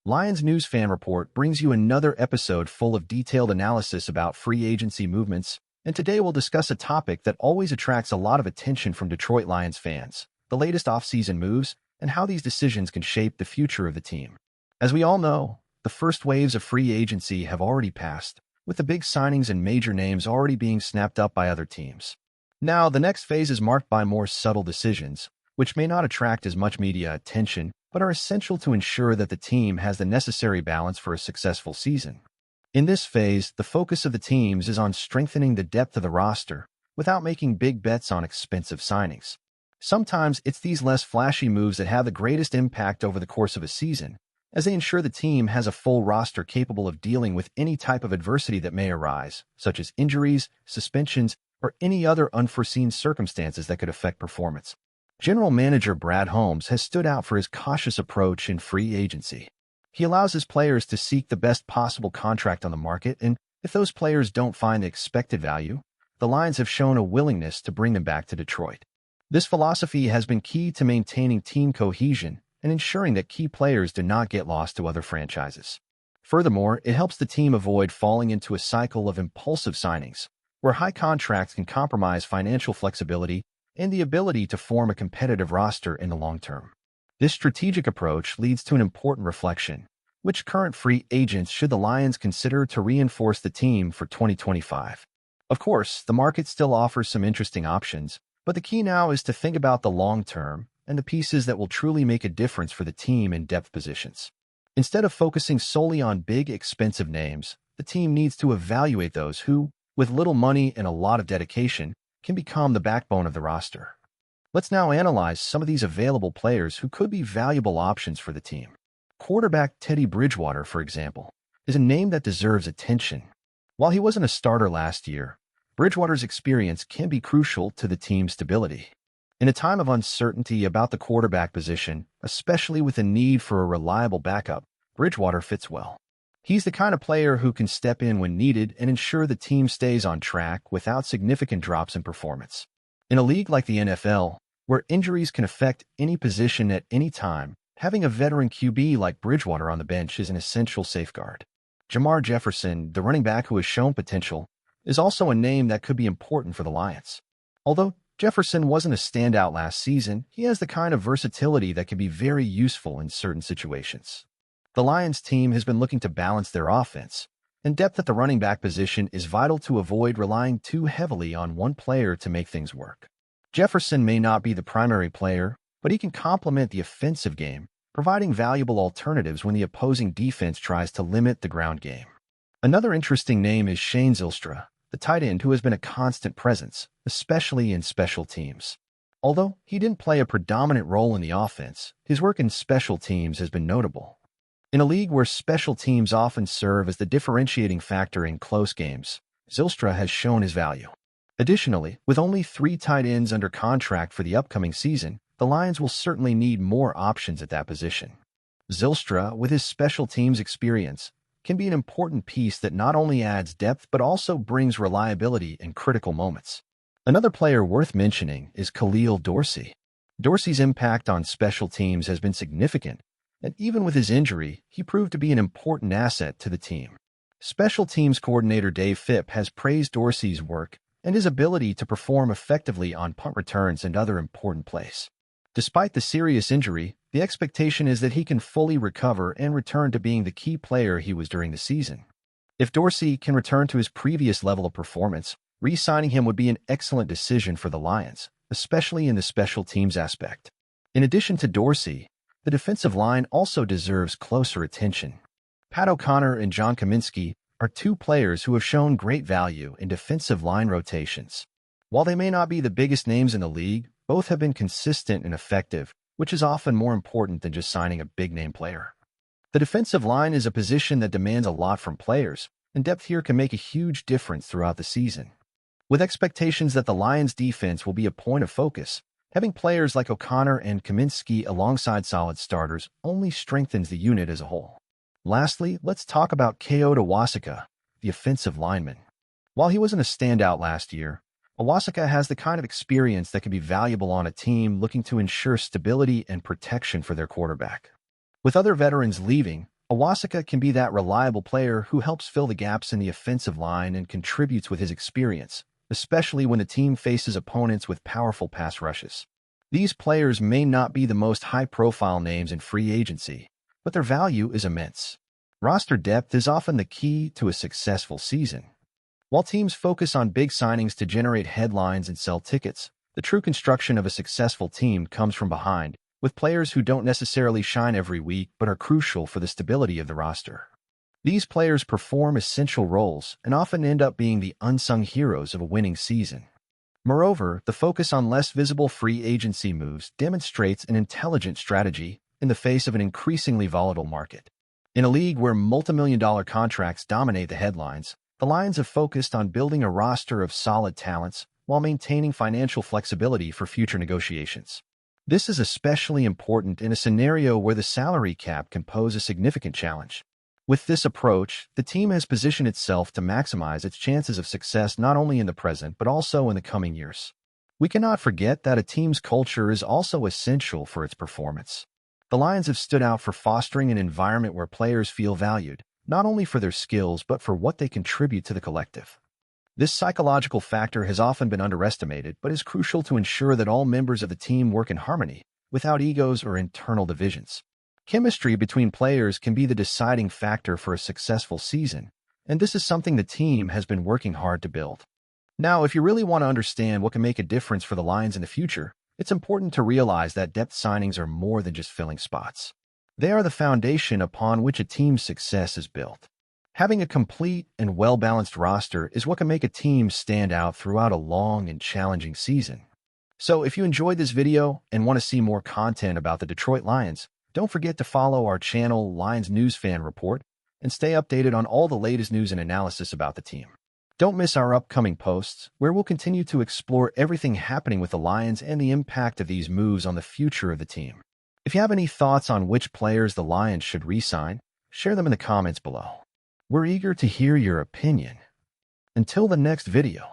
Lions News Fan Report brings you another episode full of detailed analysis about free agency movements, and today we'll discuss a topic that always attracts a lot of attention from Detroit Lions fans: the latest offseason moves and how these decisions can shape the future of the team. As we all know, the first waves of free agency have already passed, with the big signings and major names already being snapped up by other teams. Now, the next phase is marked by more subtle decisions, which may not attract as much media attention, but are essential to ensure that the team has the necessary balance for a successful season. In this phase, the focus of the teams is on strengthening the depth of the roster without making big bets on expensive signings. Sometimes it's these less flashy moves that have the greatest impact over the course of a season, as they ensure the team has a full roster capable of dealing with any type of adversity that may arise, such as injuries, suspensions, or any other unforeseen circumstances that could affect performance. General Manager Brad Holmes has stood out for his cautious approach in free agency. He allows his players to seek the best possible contract on the market, and if those players don't find the expected value, the Lions have shown a willingness to bring them back to Detroit. This philosophy has been key to maintaining team cohesion and ensuring that key players do not get lost to other franchises. Furthermore, it helps the team avoid falling into a cycle of impulsive signings, where high contracts can compromise financial flexibility and the ability to form a competitive roster in the long term. This strategic approach leads to an important reflection: which current free agents should the Lions consider to reinforce the team for 2025? Of course, the market still offers some interesting options, but the key now is to think about the long term and the pieces that will truly make a difference for the team in depth positions. Instead of focusing solely on big, expensive names, the team needs to evaluate those who, with little money and a lot of dedication, can become the backbone of the roster. Let's now analyze some of these available players who could be valuable options for the team. Quarterback Teddy Bridgewater, for example, is a name that deserves attention. While he wasn't a starter last year, Bridgewater's experience can be crucial to the team's stability. In a time of uncertainty about the quarterback position, especially with a need for a reliable backup, Bridgewater fits well. He's the kind of player who can step in when needed and ensure the team stays on track without significant drops in performance. In a league like the NFL, where injuries can affect any position at any time, having a veteran QB like Bridgewater on the bench is an essential safeguard. Jamar Jefferson, the running back who has shown potential, is also a name that could be important for the Lions. Although Jefferson wasn't a standout last season, he has the kind of versatility that can be very useful in certain situations. The Lions team has been looking to balance their offense, and depth at the running back position is vital to avoid relying too heavily on one player to make things work. Jefferson may not be the primary player, but he can complement the offensive game, providing valuable alternatives when the opposing defense tries to limit the ground game. Another interesting name is Shane Zylstra, the tight end who has been a constant presence, especially in special teams. Although he didn't play a predominant role in the offense, his work in special teams has been notable. In a league where special teams often serve as the differentiating factor in close games, Zylstra has shown his value. Additionally, with only 3 tight ends under contract for the upcoming season, the Lions will certainly need more options at that position. Zylstra, with his special teams experience, can be an important piece that not only adds depth but also brings reliability in critical moments. Another player worth mentioning is Khalil Dorsey. Dorsey's impact on special teams has been significant, and even with his injury, he proved to be an important asset to the team. Special teams coordinator Dave Phipp has praised Dorsey's work and his ability to perform effectively on punt returns and other important plays. Despite the serious injury, the expectation is that he can fully recover and return to being the key player he was during the season. If Dorsey can return to his previous level of performance, re-signing him would be an excellent decision for the Lions, especially in the special teams aspect. In addition to Dorsey, the defensive line also deserves closer attention. Pat O'Connor and John Kaminsky are 2 players who have shown great value in defensive line rotations. While they may not be the biggest names in the league, both have been consistent and effective, which is often more important than just signing a big-name player. The defensive line is a position that demands a lot from players, and depth here can make a huge difference throughout the season. With expectations that the Lions' defense will be a point of focus, having players like O'Connor and Kaminsky alongside solid starters only strengthens the unit as a whole. Lastly, let's talk about Kayode Awosika, the offensive lineman. While he wasn't a standout last year, Awosika has the kind of experience that can be valuable on a team looking to ensure stability and protection for their quarterback. With other veterans leaving, Awasika can be that reliable player who helps fill the gaps in the offensive line and contributes with his experience, especially when the team faces opponents with powerful pass rushes. These players may not be the most high-profile names in free agency, but their value is immense. Roster depth is often the key to a successful season. While teams focus on big signings to generate headlines and sell tickets, the true construction of a successful team comes from behind, with players who don't necessarily shine every week but are crucial for the stability of the roster. These players perform essential roles and often end up being the unsung heroes of a winning season. Moreover, the focus on less visible free agency moves demonstrates an intelligent strategy in the face of an increasingly volatile market. In a league where multimillion-dollar contracts dominate the headlines, the Lions have focused on building a roster of solid talents while maintaining financial flexibility for future negotiations. This is especially important in a scenario where the salary cap can pose a significant challenge. With this approach, the team has positioned itself to maximize its chances of success not only in the present but also in the coming years. We cannot forget that a team's culture is also essential for its performance. The Lions have stood out for fostering an environment where players feel valued, not only for their skills but for what they contribute to the collective. This psychological factor has often been underestimated but is crucial to ensure that all members of the team work in harmony, without egos or internal divisions. Chemistry between players can be the deciding factor for a successful season, and this is something the team has been working hard to build. Now, if you really want to understand what can make a difference for the Lions in the future, it's important to realize that depth signings are more than just filling spots. They are the foundation upon which a team's success is built. Having a complete and well-balanced roster is what can make a team stand out throughout a long and challenging season. So if you enjoyed this video and want to see more content about the Detroit Lions, don't forget to follow our channel Lions News Fan Report and stay updated on all the latest news and analysis about the team. Don't miss our upcoming posts, where we'll continue to explore everything happening with the Lions and the impact of these moves on the future of the team. If you have any thoughts on which players the Lions should re-sign, share them in the comments below. We're eager to hear your opinion. Until the next video.